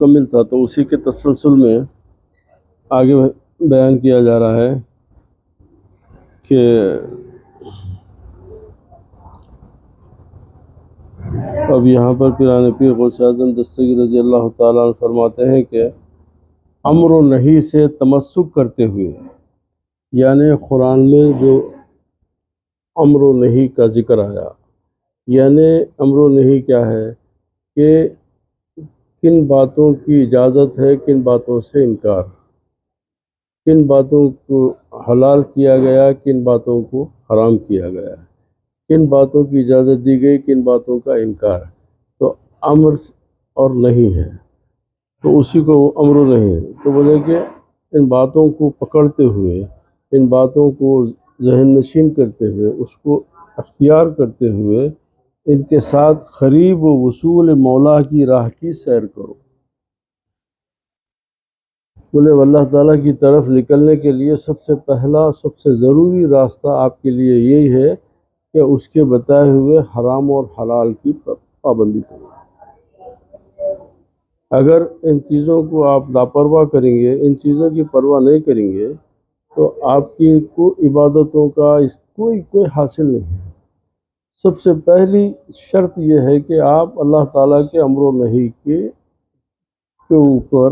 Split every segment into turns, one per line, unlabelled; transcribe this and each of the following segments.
مکمل تھا، تو اسی کے تسلسل میں آگے بیان کیا جا رہا ہے کہ اب یہاں پر پیران پیر غوث اعظم دستگیر رضی اللہ تعالیٰ عنہ فرماتے ہیں کہ امر و نہی سے تمسک کرتے ہوئے، یعنی قرآن میں جو امر و نہی کا ذکر آیا، یعنی امر و نہی کیا ہے کہ کن باتوں کی اجازت ہے، کن باتوں سے انکار، کن باتوں کو حلال کیا گیا، کن باتوں کو حرام کیا گیا، کن باتوں کی اجازت دی گئی، کن باتوں کا انکار، تو امر اور نہیں ہے، تو اسی کو وہ امر نہیں ہے۔ تو بولے کہ ان باتوں کو پکڑتے ہوئے، ان باتوں کو ذہن نشین کرتے ہوئے، اس کو اختیار کرتے ہوئے، ان کے ساتھ قریب و وصول مولا کی راہ کی سیر کرو۔ بولے اللہ تعالیٰ کی طرف نکلنے کے لیے سب سے پہلا، سب سے ضروری راستہ آپ کے لیے یہی ہے کہ اس کے بتائے ہوئے حرام اور حلال کی پابندی کرو۔ اگر ان چیزوں کو آپ لاپرواہ کریں گے، ان چیزوں کی پرواہ نہیں کریں گے، تو آپ کی کوئی عبادتوں کا کوئی حاصل نہیں ہے۔ سب سے پہلی شرط یہ ہے کہ آپ اللہ تعالیٰ کے امر و نہی کے اوپر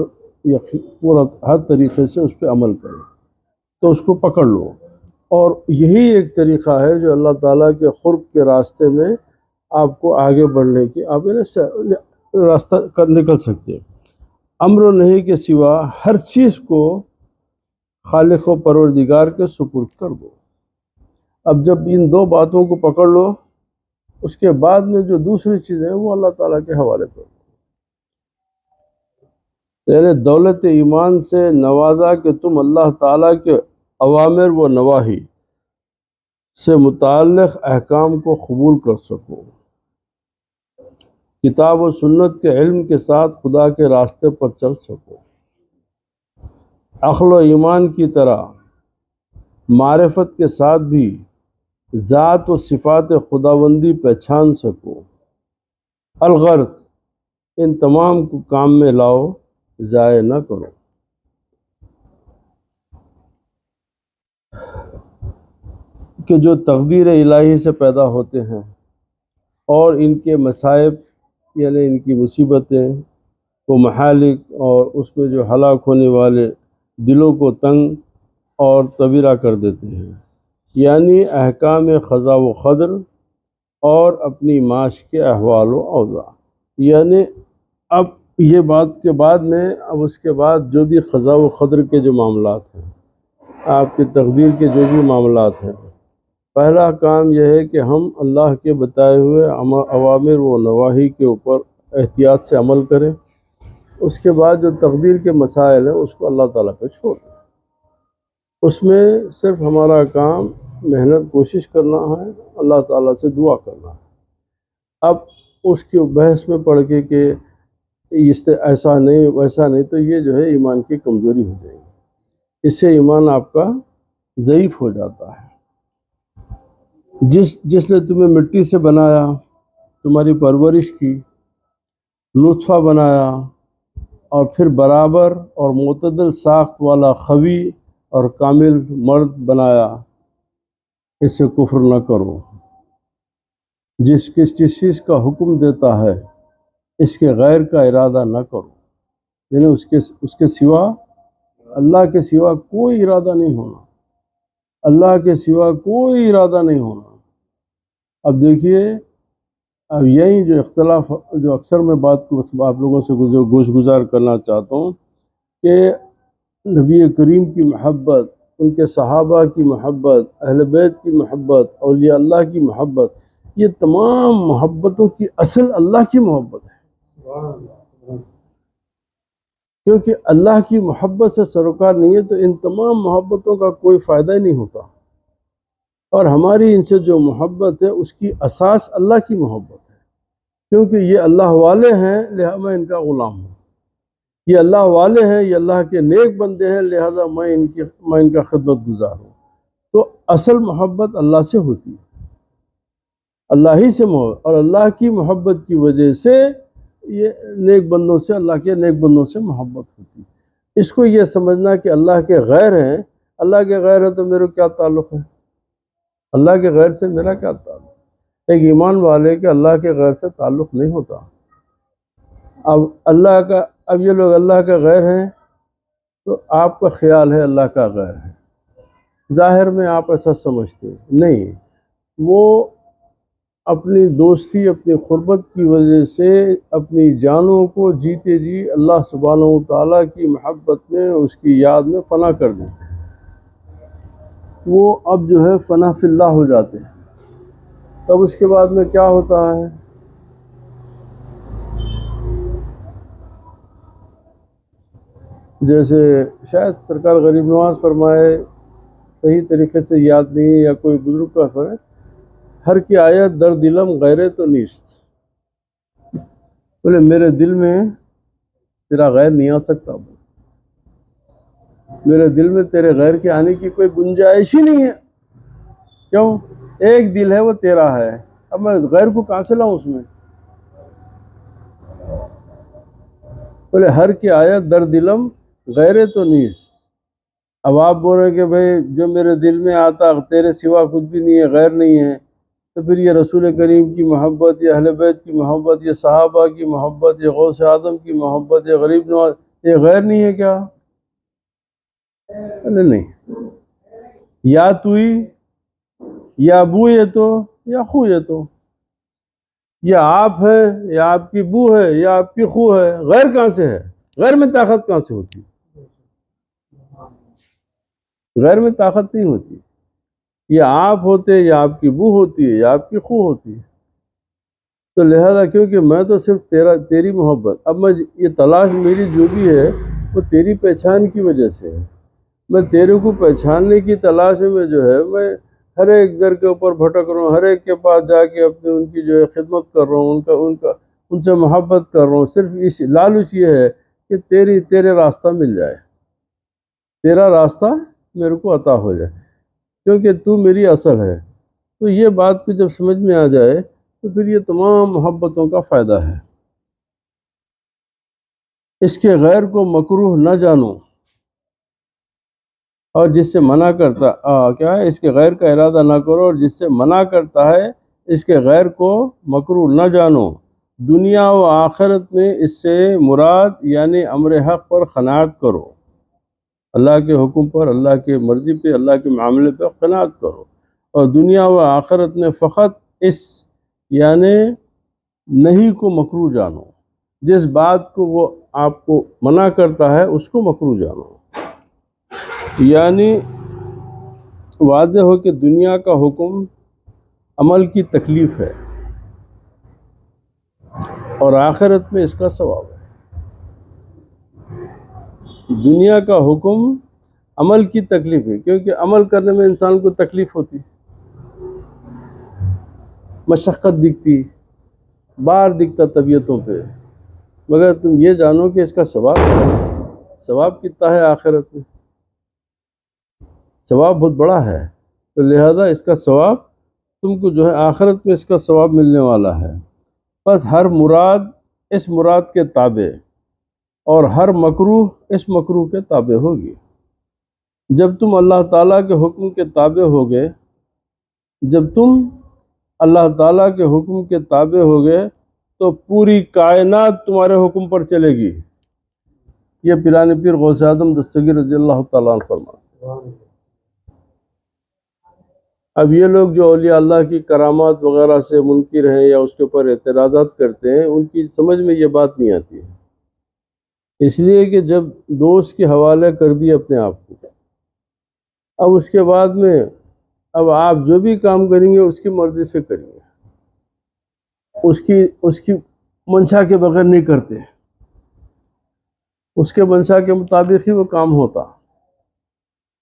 پورا ہر طریقے سے اس پہ عمل کریں، تو اس کو پکڑ لو۔ اور یہی ایک طریقہ ہے جو اللہ تعالیٰ کے قرب کے راستے میں آپ کو آگے بڑھنے کی آپ راستہ نکل سکتے ہیں۔ امر و نہی کے سوا ہر چیز کو خالق و پروردگار کے سپرد کر دو۔ اب جب ان دو باتوں کو پکڑ لو، اس کے بعد میں جو دوسری چیزیں ہیں وہ اللہ تعالیٰ کے حوالے کر دو۔ یعنی دولت ایمان سے نوازا کہ تم اللہ تعالیٰ کے اوامر و نواہی سے متعلق احکام کو قبول کر سکو، کتاب و سنت کے علم کے ساتھ خدا کے راستے پر چل سکو، عقل و ایمان کی طرح معرفت کے ساتھ بھی ذات و صفات خداوندی پہچان سکو۔ الغرض ان تمام کو کام میں لاؤ، ضائع نہ کرو۔ کہ جو تقدیر الہی سے پیدا ہوتے ہیں اور ان کے مصائب یعنی ان کی مصیبتیں، وہ محالک اور اس میں جو ہلاک ہونے والے دلوں کو تنگ اور طویرہ کر دیتے ہیں، یعنی احکام قضا و قدر اور اپنی معاش کے احوال و اوضاع۔ یعنی اب یہ بات کے بعد میں اب اس کے بعد جو بھی قضا و قدر کے جو معاملات ہیں، آپ کی تقدیر کے جو بھی معاملات ہیں، پہلا کام یہ ہے کہ ہم اللہ کے بتائے ہوئے اوامر و نواہی کے اوپر احتیاط سے عمل کریں۔ اس کے بعد جو تقدیر کے مسائل ہیں اس کو اللہ تعالیٰ پہ چھوڑ دیں۔ اس میں صرف ہمارا کام محنت کوشش کرنا ہے، اللہ تعالیٰ سے دعا کرنا ہے۔ اب اس کی بحث میں پڑھ کے کہ ایسا نہیں ویسا نہیں، تو یہ جو ہے ایمان کی کمزوری ہو جائے گی، اس سے ایمان آپ کا ضعیف ہو جاتا ہے۔ جس نے تمہیں مٹی سے بنایا، تمہاری پرورش کی، نطفہ بنایا اور پھر برابر اور معتدل ساخت والا قوی اور کامل مرد بنایا، اس سے کفر نہ کرو۔ جس چیز کا حکم دیتا ہے اس کے غیر کا ارادہ نہ کرو، یعنی اس کے سوا، اللہ کے سوا کوئی ارادہ نہیں ہونا، اللہ کے سوا کوئی ارادہ نہیں ہونا۔ اب دیکھیے، اب یہی جو اختلاف جو اکثر میں بات کو آپ لوگوں سے گوش گزار کرنا چاہتا ہوں کہ نبی کریم کی محبت، ان کے صحابہ کی محبت، اہل بیت کی محبت، اولیاء اللہ کی محبت، یہ تمام محبتوں کی اصل اللہ کی محبت ہے۔ کیونکہ اللہ کی محبت سے سروکار نہیں ہے تو ان تمام محبتوں کا کوئی فائدہ ہی نہیں ہوتا، اور ہماری ان سے جو محبت ہے اس کی اساس اللہ کی محبت ہے، کیونکہ یہ اللہ والے ہیں لہذا میں ان کا غلام ہوں، یہ اللہ والے ہیں، یہ اللہ کے نیک بندے ہیں، لہذا میں ان کا خدمت گزار ہوں۔ تو اصل محبت اللہ سے ہوتی ہے، اللہ ہی سے محبت، اور اللہ کی محبت کی وجہ سے یہ نیک بندوں سے، اللہ کے نیک بندوں سے محبت ہوتی ہے۔ اس کو یہ سمجھنا کہ اللہ کے غیر ہیں، اللہ کے غیر ہے تو میرے کیا تعلق ہے، اللہ کے غیر سے میرا کیا تعلق؟ ایک ایمان والے کے اللہ کے غیر سے تعلق نہیں ہوتا۔ اب یہ لوگ اللہ کا غیر ہیں تو آپ کا خیال ہے اللہ کا غیر ہے، ظاہر میں آپ ایسا سمجھتے ہیں، نہیں، وہ اپنی دوستی، اپنی قربت کی وجہ سے اپنی جانوں کو جیتے جی اللہ سبحانہ و تعالیٰ کی محبت میں، اس کی یاد میں فنا کر دیتے ہیں۔ وہ اب جو ہے فنا فی اللہ ہو جاتے ہیں۔ تب اس کے بعد میں کیا ہوتا ہے؟ جیسے شاید سرکار غریب نواز فرمائے، صحیح طریقے سے یاد نہیں، یا کوئی بزرگ کا فرمائے، ہر کی آیت در دلم غیرے تو نیست، بولے میرے دل میں تیرا غیر نہیں آ سکتا، میرے دل میں تیرے غیر کے آنے کی کوئی گنجائش ہی نہیں ہے۔ کیوں؟ ایک دل ہے وہ تیرا ہے، اب میں غیر کو کہاں سے لاؤں اس میں؟ بولے ہر کی آیت در دلم غیرے تو نیست۔ اب آپ بول رہے ہیں کہ بھئی جو میرے دل میں آتا تیرے سوا کچھ بھی نہیں ہے، غیر نہیں ہے، تو پھر یہ رسول کریم کی محبت، یہ اہل بیت کی محبت، یہ صحابہ کی محبت، یہ غوث اعظم کی محبت، یہ غریب نواز، یہ غیر نہیں ہے کیا؟ نہیں، یا توئی، یا بو یہ تو، یا خو یہ تو، یا آپ ہے، یا آپ کی بو ہے، یا آپ کی خو ہے، غیر کہاں سے ہے؟ غیر میں طاقت کہاں سے ہوتی؟ غیر میں طاقت نہیں ہوتی، یا آپ ہوتے، یا آپ کی بو ہوتی ہے، یا آپ کی خو ہوتی ہے۔ تو لہذا کیونکہ میں تو صرف تیری محبت، اب میں یہ تلاش میری جو بھی ہے وہ تیری پہچان کی وجہ سے ہے، میں تیرے کو پہچاننے کی تلاش میں جو ہے میں ہر ایک در کے اوپر بھٹک رہا ہوں، ہر ایک کے پاس جا کے اپنے ان کی جو ہے خدمت کر رہا ہوں، ان سے محبت کر رہا ہوں، صرف اس لالچ یہ ہے کہ تیرے راستہ مل جائے، تیرا راستہ میرے کو عطا ہو جائے، کیونکہ تو میری اصل ہے۔ تو یہ بات کو جب سمجھ میں آ جائے تو پھر یہ تمام محبتوں کا فائدہ ہے۔ اس کے غیر کو مکروہ نہ جانو، اور جس سے منع کرتا کیا ہے، اس کے غیر کا ارادہ نہ کرو، اور جس سے منع کرتا ہے اس کے غیر کو مکروہ نہ جانو، دنیا و آخرت میں اس سے مراد یعنی امر حق پر قناعت کرو، اللہ کے حکم پر، اللہ کے مرضی پہ، اللہ کے معاملے پہ قناعت کرو، اور دنیا و آخرت میں فقط اس یعنی نہیں کو مکروہ جانو، جس بات کو وہ آپ کو منع کرتا ہے اس کو مکروہ جانو، یعنی واضح ہو کہ دنیا کا حکم عمل کی تکلیف ہے اور آخرت میں اس کا ثواب ہے۔ دنیا کا حکم عمل کی تکلیف ہے، کیونکہ عمل کرنے میں انسان کو تکلیف ہوتی، مشقت دکھتی، بار دکھتا طبیعتوں پہ، مگر تم یہ جانو کہ اس کا ثواب کتنا ہے آخرت میں، ثواب بہت بڑا ہے، تو لہذا اس کا ثواب تم کو جو ہے آخرت میں اس کا ثواب ملنے والا ہے۔ بس ہر مراد اس مراد کے تابع، اور ہر مکروہ اس مکروہ کے تابع ہوگی۔ جب تم اللہ تعالیٰ کے حکم کے تابع ہوگے، جب تم اللہ تعالیٰ کے حکم کے تابع ہوگے تو پوری کائنات تمہارے حکم پر چلے گی۔ یہ پیران پیر غوث اعظم دستگیر رضی اللہ تعالیٰ عنہ فرماتے۔ اب یہ لوگ جو اولیاء اللہ کی کرامات وغیرہ سے منکر ہیں یا اس کے اوپر اعتراضات کرتے ہیں، ان کی سمجھ میں یہ بات نہیں آتی ہے، اس لیے کہ جب دوست کے حوالے کر دیے اپنے آپ کو، اب اس کے بعد میں اب آپ جو بھی کام کریں گے اس کی مرضی سے کریں گے، اس کی منشا کے بغیر نہیں کرتے، اس کے منشا کے مطابق ہی وہ کام ہوتا۔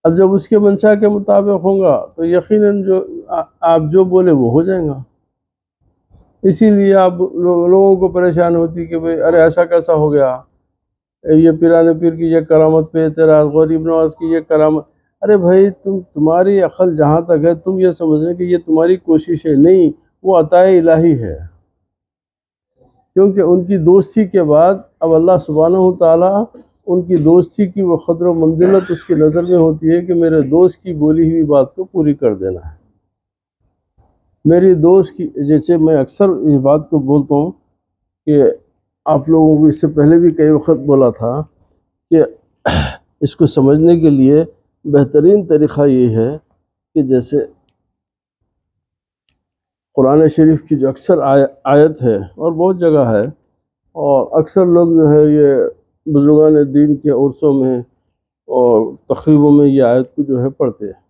اب جب اس کے منشا کے مطابق ہوگا تو یقیناً جو آپ جو بولے وہ ہو جائیں گا۔ اسی لیے آپ لوگوں کو پریشان ہوتی کہ بھئی ارے ایسا کیسا ہو گیا، یہ پیران پیر کی یہ کرامت پہ اعتراض، غریب نواز کی یہ کرامت، ارے بھائی تمہاری عقل جہاں تک ہے تم یہ سمجھ رہے کہ یہ تمہاری کوشش ہے، نہیں، وہ عطائے الہی ہے۔ کیونکہ ان کی دوستی کے بعد اب اللہ سبحانہ و تعالیٰ ان کی دوستی کی وہ قدر و منزلت اس کی نظر میں ہوتی ہے کہ میرے دوست کی بولی ہوئی بات کو پوری کر دینا ہے۔ میری دوست کی، جیسے میں اکثر اس بات کو بولتا ہوں کہ آپ لوگوں کو اس سے پہلے بھی کئی وقت بولا تھا کہ اس کو سمجھنے کے لیے بہترین طریقہ یہ ہے کہ جیسے قرآن شریف کی جو اکثر آیت ہے اور بہت جگہ ہے، اور اکثر لوگ جو ہے یہ بزرگان دین کے عرصوں میں اور تقریبوں میں یہ آیت کو جو ہے پڑھتے ہیں۔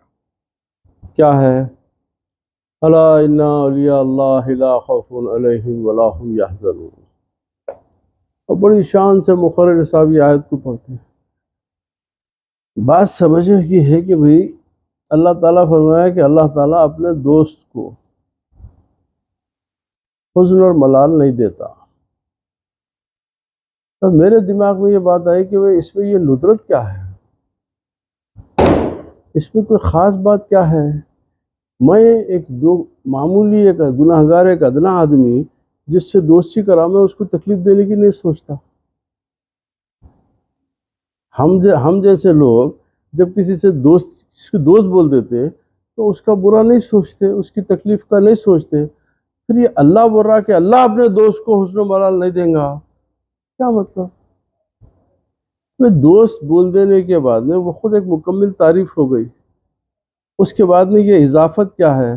کیا ہے؟ الا ان اولیاء اللہ لا خوف علیہم ولا هم یحزنون، اور بڑی شان سے مقرر صاحب یہ آیت کو پڑھتے ہیں۔ بات سمجھنے کی ہے کہ بھئی اللہ تعالیٰ فرمایا کہ اللہ تعالیٰ اپنے دوست کو حزن اور ملال نہیں دیتا۔ تو میرے دماغ میں یہ بات آئی کہ بھئی اس میں یہ ندرت کیا ہے، اس میں کوئی خاص بات کیا ہے؟ میں ایک معمولی ایک گناہگار ایک ادنا آدمی جس سے دوستی کرا، میں اس کو تکلیف دینے کی نہیں سوچتا۔ ہم جیسے لوگ جب کسی سے دوست بول دیتے تو اس کا برا نہیں سوچتے، اس کی تکلیف کا نہیں سوچتے۔ پھر یہ اللہ بول رہا کہ اللہ اپنے دوست کو حسن و ملال نہیں دیں گا، کیا مطلب؟ میں دوست بول دینے کے بعد میں وہ خود ایک مکمل تعریف ہو گئی، اس کے بعد میں یہ اضافت کیا ہے؟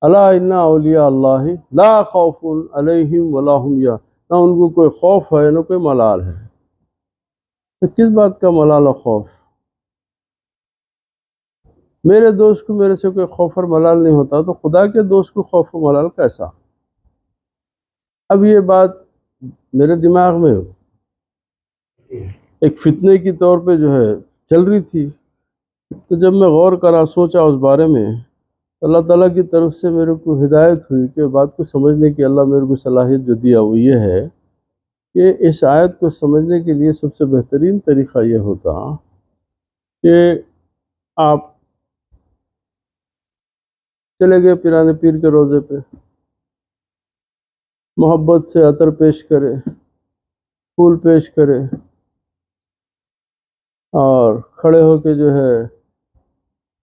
الا ان اولیاء اللہ لا خوف علیہم ولا هم یحزنون، نہ ان کو کوئی خوف ہے نہ کوئی ملال ہے۔ تو کس بات کا ملال و خوف؟ میرے دوست کو میرے سے کوئی خوف اور ملال نہیں ہوتا تو خدا کے دوست کو خوف و ملال کیسا؟ اب یہ بات میرے دماغ میں ایک فتنے کی طور پہ جو ہے چل رہی تھی، تو جب میں غور کرا، سوچا اس بارے میں، اللہ تعالیٰ کی طرف سے میرے کو ہدایت ہوئی کہ بات کو سمجھنے کی اللہ میرے کو صلاحیت جو دیا وہ یہ ہے کہ اس آیت کو سمجھنے کے لیے سب سے بہترین طریقہ یہ ہوتا کہ آپ چلے گئے پیرانے پیر کے روضے پہ، محبت سے عطر پیش کرے، پھول پیش کرے، اور کھڑے ہو کے جو ہے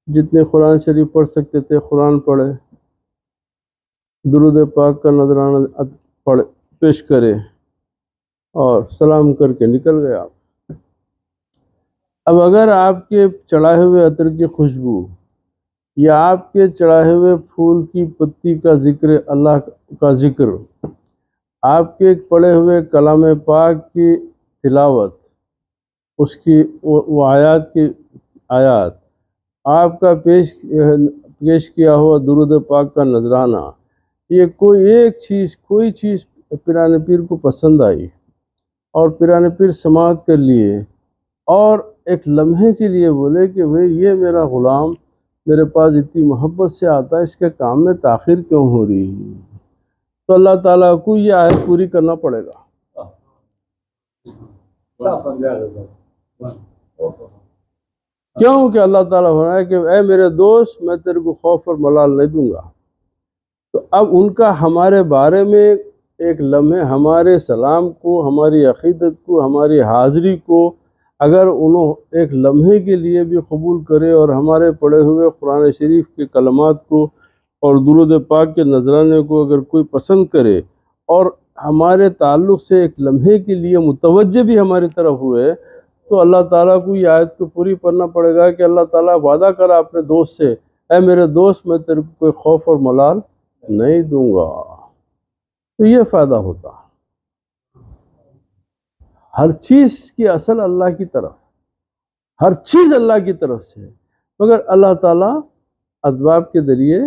جتنے قرآن شریف پڑھ سکتے تھے قرآن پڑھے، درود پاک کا نذرانہ پیش کرے اور سلام کر کے نکل گئے آپ۔ اب اگر آپ کے چڑھائے ہوئے عطر کی خوشبو یا آپ کے چڑھائے ہوئے پھول کی پتی کا ذکر، اللہ کا ذکر، آپ کے پڑھے ہوئے کلام پاک کی تلاوت، اس کی وہ آیات کی آیات، آپ کا پیش کیا ہوا درود پاک کا نذرانہ، یہ کوئی چیز پیرانے پیر کو پسند آئی اور پیرانے پیر سماعت کر لیے اور ایک لمحے کے لیے بولے کہ بھئی یہ میرا غلام میرے پاس اتنی محبت سے آتا ہے، اس کے کام میں تاخیر کیوں ہو رہی ہے؟ تو اللہ تعالیٰ کو یہ آیت پوری کرنا پڑے گا۔ کیوں کہ اللہ تعالیٰ ہو رہا ہے کہ اے میرے دوست میں تیرے کو خوف اور ملال نہیں دوں گا۔ تو اب ان کا ہمارے بارے میں ایک لمحے، ہمارے سلام کو، ہماری عقیدت کو، ہماری حاضری کو اگر انہوں ایک لمحے کے لیے بھی قبول کرے اور ہمارے پڑھے ہوئے قرآن شریف کے کلمات کو اور درود پاک کے نذرانے کو اگر کوئی پسند کرے اور ہمارے تعلق سے ایک لمحے کے لیے متوجہ بھی ہماری طرف ہوئے، تو اللہ تعالیٰ کو یہ آیت کو پوری پڑھنا پڑے گا کہ اللہ تعالیٰ وعدہ کرا اپنے دوست سے، اے میرے دوست میں تیرے کو کوئی خوف اور ملال نہیں دوں گا۔ تو یہ فائدہ ہوتا، ہر چیز کی اصل اللہ کی طرف، ہر چیز اللہ کی طرف سے، مگر اللہ تعالیٰ اسباب کے ذریعے،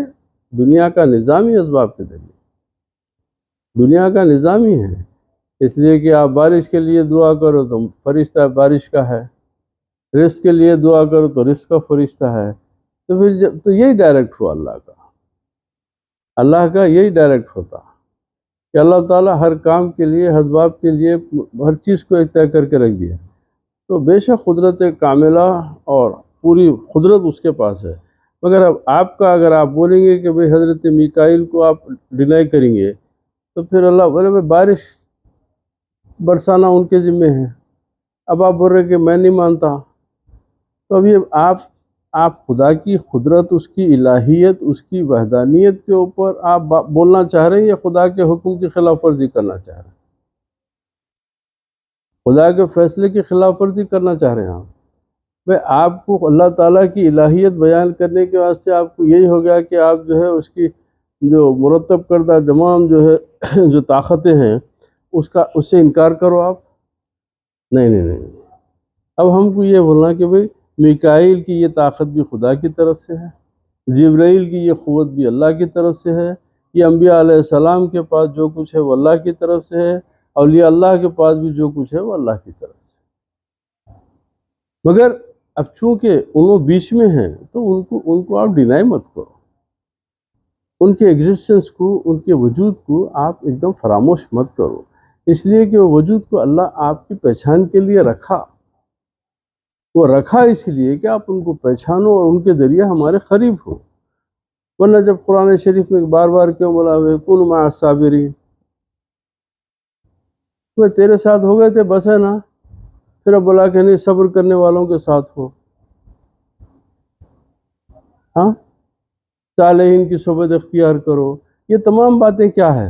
دنیا کا نظامی اسباب کے ذریعے، دنیا کا نظامی ہے، اس لیے کہ آپ بارش کے لیے دعا کرو تو فرشتہ بارش کا ہے، رزق کے لیے دعا کرو تو رزق کا فرشتہ ہے، تو پھر تو یہی ڈائریکٹ ہوا اللہ کا یہی ڈائریکٹ ہوتا کہ اللہ تعالیٰ ہر کام کے لیے، ہر اسباب کے لیے ہر چیز کو ایک طے کر کے رکھ دیا، تو بے شک قدرت کاملہ اور پوری قدرت اس کے پاس ہے۔ مگر اب آپ کا اگر آپ بولیں گے کہ بھئی حضرت میکائیل کو آپ ڈینائی کریں گے تو پھر اللہ بولے بھائی بارش برسانا ان کے ذمے ہے، اب آپ بول رہے کہ میں نہیں مانتا، تو اب یہ آپ خدا کی قدرت، اس کی الہیت، اس کی وحدانیت کے اوپر آپ بولنا چاہ رہے ہیں یا خدا کے حکم کی خلاف ورزی کرنا چاہ رہے ہیں؟ خدا کے فیصلے کی خلاف ورزی کرنا چاہ رہے ہیں آپ؟ بھئی آپ کو اللہ تعالیٰ کی الہیت بیان کرنے کے واسطے آپ کو یہی ہو گیا کہ آپ جو ہے اس کی جو مرتب کردہ تمام جو ہے جو طاقتیں ہیں اس سے انکار کرو آپ؟ نہیں نہیں نہیں، اب ہم کو یہ بولنا کہ بھئی میکائیل کی یہ طاقت بھی خدا کی طرف سے ہے، جبرائیل کی یہ قوت بھی اللہ کی طرف سے ہے، یہ انبیاء علیہ السلام کے پاس جو کچھ ہے وہ اللہ کی طرف سے ہے، اولیاء اللہ کے پاس بھی جو کچھ ہے وہ اللہ کی طرف سے۔ مگر اب چونکہ انہوں بیچ میں ہیں تو ان کو آپ ڈینائی مت کرو، ان کے ایگزسٹنس کو، ان کے وجود کو آپ ایک دم فراموش مت کرو، اس لیے کہ وہ وجود کو اللہ آپ کی پہچان کے لیے رکھا، وہ رکھا اس لیے کہ آپ ان کو پہچانو اور ان کے ذریعے ہمارے قریب ہو۔ ورنہ جب قرآن شریف میں بار بار کیوں بولا ہے کن مع الصابرین، وہ تیرے ساتھ ہو گئے تھے بس ہے نا، پھر اب بولا کہ نہیں صبر کرنے والوں کے ساتھ ہو، ہاں صالحین کی صحبت اختیار کرو، یہ تمام باتیں کیا ہے؟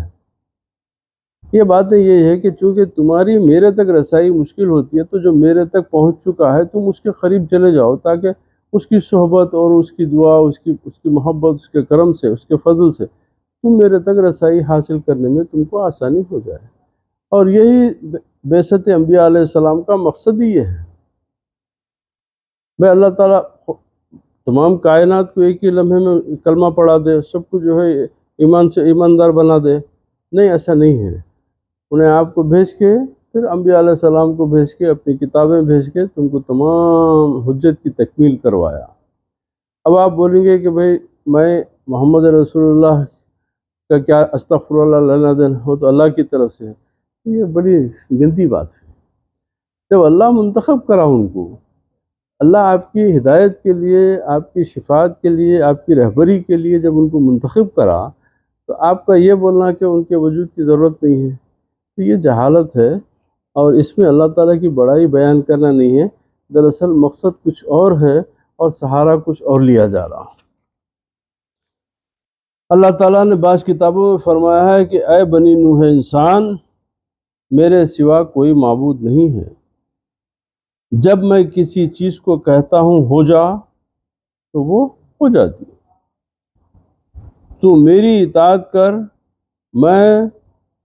یہ باتیں یہ ہے کہ چونکہ تمہاری میرے تک رسائی مشکل ہوتی ہے، تو جو میرے تک پہنچ چکا ہے تم اس کے قریب چلے جاؤ، تاکہ اس کی صحبت اور اس کی دعا، اس کی محبت، اس کے کرم سے، اس کے فضل سے تم میرے تک رسائی حاصل کرنے میں تم کو آسانی ہو جائے۔ اور یہی بعثت انبیاء علیہ السلام کا مقصد ہی یہ ہے۔ میں اللہ تعالیٰ تمام کائنات کو ایک ہی لمحے میں کلمہ پڑھا دے، سب کو جو ہے ایمان سے ایماندار بنا دے، نہیں، ایسا نہیں ہے۔ انہیں آپ کو بھیج کے، پھر انبیاء علیہ السلام کو بھیج کے، اپنی کتابیں بھیج کے تم کو تمام حجت کی تکمیل کروایا۔ اب آپ بولیں گے کہ بھئی میں محمد رسول اللہ کا کیا استغفر اللہ لینا دینا، ہو تو اللہ کی طرف سے ہے، یہ بڑی گنتی بات ہے۔ جب اللہ منتخب کرا ان کو، اللہ آپ کی ہدایت کے لیے، آپ کی شفاعت کے لیے، آپ کی رہبری کے لیے جب ان کو منتخب کرا، تو آپ کا یہ بولنا کہ ان کے وجود کی ضرورت نہیں ہے، تو یہ جہالت ہے، اور اس میں اللہ تعالیٰ کی بڑائی بیان کرنا نہیں ہے، دراصل مقصد کچھ اور ہے اور سہارا کچھ اور لیا جا رہا۔ اللہ تعالیٰ نے بعض کتابوں میں فرمایا ہے کہ اے بنی نوح انسان، میرے سوا کوئی معبود نہیں ہے، جب میں کسی چیز کو کہتا ہوں ہو جا تو وہ ہو جاتی ہے، تو میری اطاعت کر، میں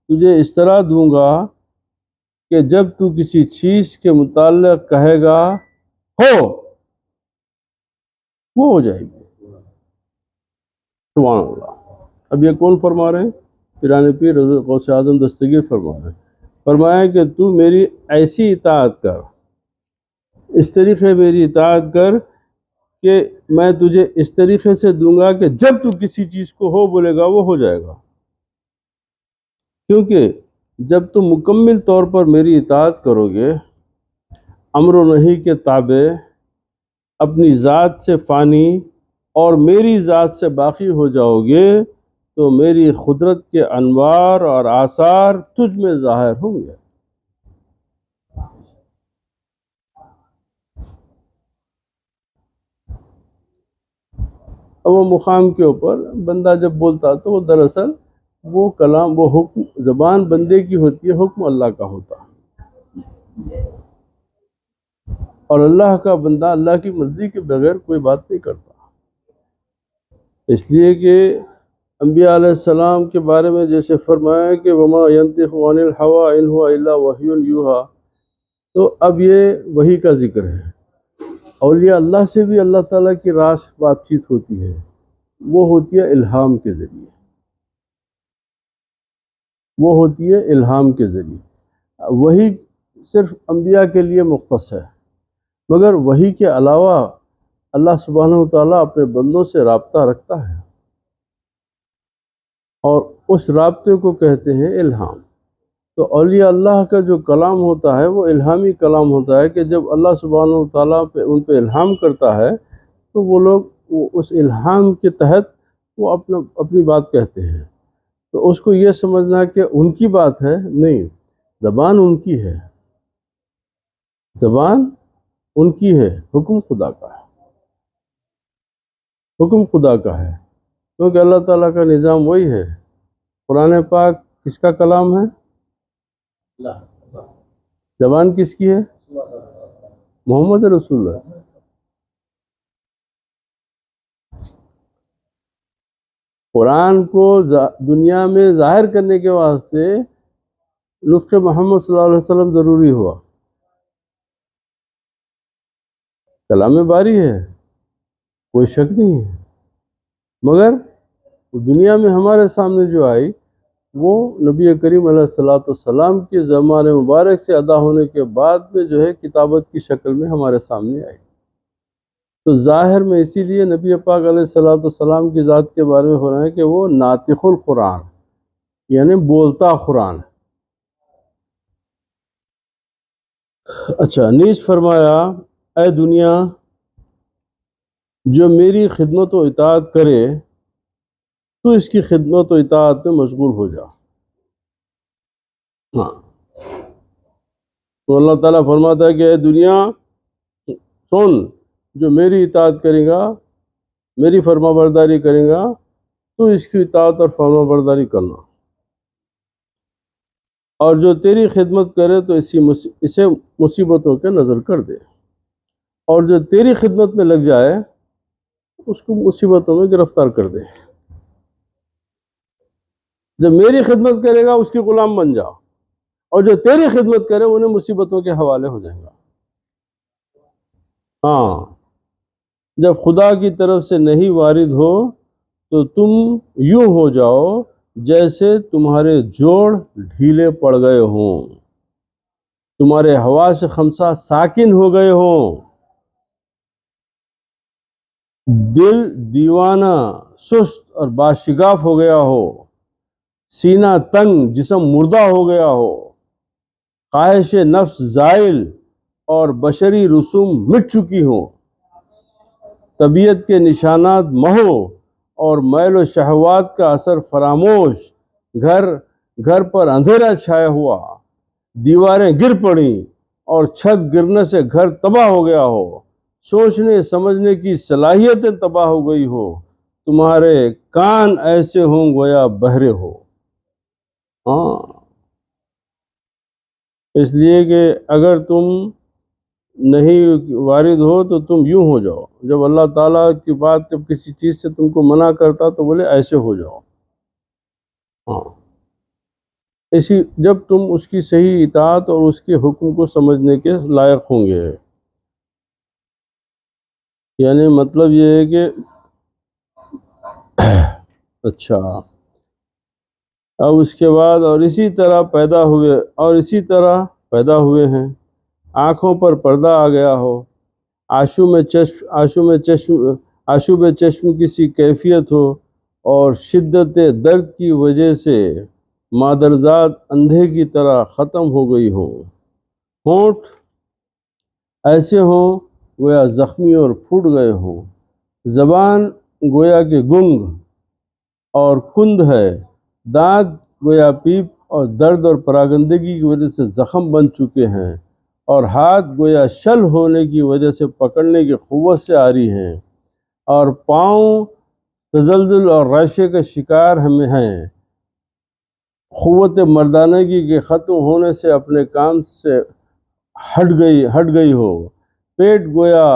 تجھے اس طرح دوں گا کہ جب تو کسی چیز کے متعلق کہے گا ہو، وہ ہو جائے گی۔ سبحان اللہ۔ اب یہ کون فرما رہے ہیں؟ پیران پیر حضرت غوث اعظم دستگیر فرما رہے ہیں۔ فرمایا کہ تو میری ایسی اطاعت کر، اس طریقے میری اطاعت کر کہ میں تجھے اس طریقے سے دوں گا کہ جب تو کسی چیز کو ہو بولے گا وہ ہو جائے گا، کیونکہ جب تم مکمل طور پر میری اطاعت کرو گے، امر و نہی کے تابع، اپنی ذات سے فانی اور میری ذات سے باقی ہو جاؤ گے، تو میری قدرت کے انوار اور آثار تجھ میں ظاہر ہوں گے۔ اور وہ مقام کے اوپر بندہ جب بولتا تو وہ دراصل وہ کلام، وہ حکم زبان بندے کی ہوتی ہے، حکم اللہ کا ہوتا ہے، اور اللہ کا بندہ اللہ کی مرضی کے بغیر کوئی بات نہیں کرتا۔ اس لیے کہ انبیاء علیہ السلام کے بارے میں جیسے فرمایا کہ وما ينطق عن الهوى ان هو الا وحی یوحی، تو اب یہ وحی کا ذکر ہے۔ اولیاء اللہ سے بھی اللہ تعالیٰ کی راز بات چیت ہوتی ہے، وہ ہوتی ہے الہام کے ذریعے، وہ ہوتی ہے الہام کے ذریعے۔ وحی صرف انبیاء کے لیے مختص ہے، مگر وحی کے علاوہ اللہ سبحانہ وتعالیٰ اپنے بندوں سے رابطہ رکھتا ہے، اور اس رابطے کو کہتے ہیں الہام۔ تو اولیاء اللہ کا جو کلام ہوتا ہے وہ الہامی کلام ہوتا ہے، کہ جب اللہ سبحانہ وتعالیٰ ان پہ الہام کرتا ہے تو وہ لوگ اس الہام کے تحت وہ اپنی بات کہتے ہیں۔ تو اس کو یہ سمجھنا کہ ان کی بات ہے، نہیں، زبان ان کی ہے، زبان ان کی ہے، حکم خدا کا ہے، حکم خدا کا ہے، کیونکہ اللہ تعالیٰ کا نظام وہی ہے۔ قرآن پاک کس کا کلام ہے؟ زبان کس کی ہے؟ محمد رسول اللہ۔ قرآن کو دنیا میں ظاہر کرنے کے واسطے نسخ محمد صلی اللہ علیہ وسلم ضروری ہوا۔ کلام باری ہے، کوئی شک نہیں ہے، مگر دنیا میں ہمارے سامنے جو آئی وہ نبی کریم علیہ الصلوۃ والسلام کے زمانے مبارک سے ادا ہونے کے بعد میں جو ہے کتابت کی شکل میں ہمارے سامنے آئی۔ تو ظاہر میں اسی لیے نبی پاک علیہ الصلوۃ والسلام کی ذات کے بارے میں ہو رہا ہے کہ وہ ناطق القرآن، یعنی بولتا قرآن۔ اچھا، نیز فرمایا، اے دنیا، جو میری خدمت و اطاعت کرے تو اس کی خدمت و اطاعت میں مشغول ہو جا۔ ہاں، تو اللہ تعالیٰ فرماتا ہے کہ اے دنیا سن، جو میری اطاعت کرے گا، میری فرما برداری کرے گا تو اس کی اطاعت اور فرما برداری کرنا، اور جو تیری خدمت کرے تو اسے مصیبتوں کے نظر کر دے، اور جو تیری خدمت میں لگ جائے اس کو مصیبتوں میں گرفتار کر دے۔ جب میری خدمت کرے گا اس کی غلام بن جا، اور جو تیری خدمت کرے انہیں مصیبتوں کے حوالے ہو جائیں گا۔ ہاں، جب خدا کی طرف سے نہیں وارد ہو تو تم یوں ہو جاؤ جیسے تمہارے جوڑ ڈھیلے پڑ گئے ہوں، تمہارے حواس خمسہ ساکن ہو گئے ہوں، دل دیوانہ سست اور باشگاف ہو گیا ہو، سینہ تنگ جسم مردہ ہو گیا ہو، خواہش نفس زائل اور بشری رسوم مٹ چکی ہوں، طبیعت کے نشانات محو اور میل و شہوات کا اثر فراموش، گھر پر اندھیرا چھایا ہوا، دیواریں گر پڑیں اور چھت گرنے سے گھر تباہ ہو گیا ہو، سوچنے سمجھنے کی صلاحیتیں تباہ ہو گئی ہو، تمہارے کان ایسے ہوں گویا بہرے ہو۔ ہاں، اس لیے کہ اگر تم نہیں وارد ہو تو تم یوں ہو جاؤ، جب اللہ تعالیٰ کی بات جب کسی چیز سے تم کو منع کرتا تو بولے ایسے ہو جاؤ۔ ہاں، جب تم اس کی صحیح اطاعت اور اس کے حکم کو سمجھنے کے لائق ہوں گے، یعنی مطلب یہ ہے کہ اچھا، اب اس کے بعد اور اسی طرح پیدا ہوئے ہیں، آنکھوں پر پردہ آ گیا ہو، آشوب چشم کسی کیفیت ہو، اور شدت درد کی وجہ سے مادرزاد اندھے کی طرح ختم ہو گئی ہو، ہونٹ ایسے ہوں گویا زخمی اور پھوٹ گئے ہوں، زبان گویا کہ گنگ اور کند ہے، دانت گویا پیپ اور درد اور پراگندگی کی وجہ سے زخم بن چکے ہیں، اور ہاتھ گویا شل ہونے کی وجہ سے پکڑنے کی قوت سے عاری ہیں، اور پاؤں تزلزل اور ریشے کا شکار ہمیں ہیں، قوت مردانگی کے ختم ہونے سے اپنے کام سے ہٹ گئی ہو، پیٹ گویا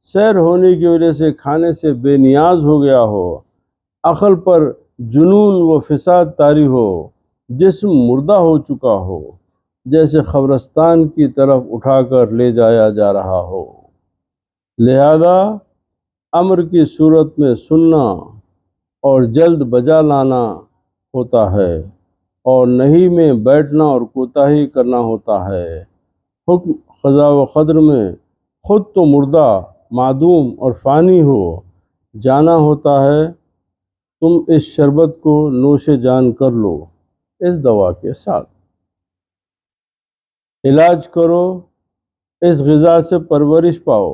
سیر ہونے کی وجہ سے کھانے سے بے نیاز ہو گیا ہو، عقل پر جنون و فساد طاری ہو، جسم مردہ ہو چکا ہو، جیسے قبرستان کی طرف اٹھا کر لے جایا جا رہا ہو، لہذا امر کی صورت میں سننا اور جلد بجا لانا ہوتا ہے، اور نہیں میں بیٹھنا اور کوتاہی کرنا ہوتا ہے، حکم قضا و قدر میں خود تو مردہ معدوم اور فانی ہو جانا ہوتا ہے، تم اس شربت کو نوش جان کر لو، اس دوا کے ساتھ علاج کرو، اس غذا سے پرورش پاؤ،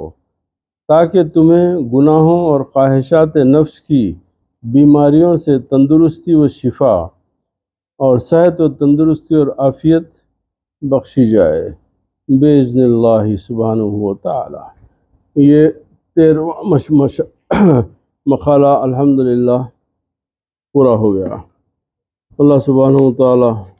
تاکہ تمہیں گناہوں اور خواہشات نفس کی بیماریوں سے تندرستی و شفا اور صحت و تندرستی اور عافیت بخشی جائے باذن اللہ سبحانہ و تعالی۔ یہ 13واں مقالہ الحمدللہ پورا ہو گیا۔ اللہ سبحانہ و تعالی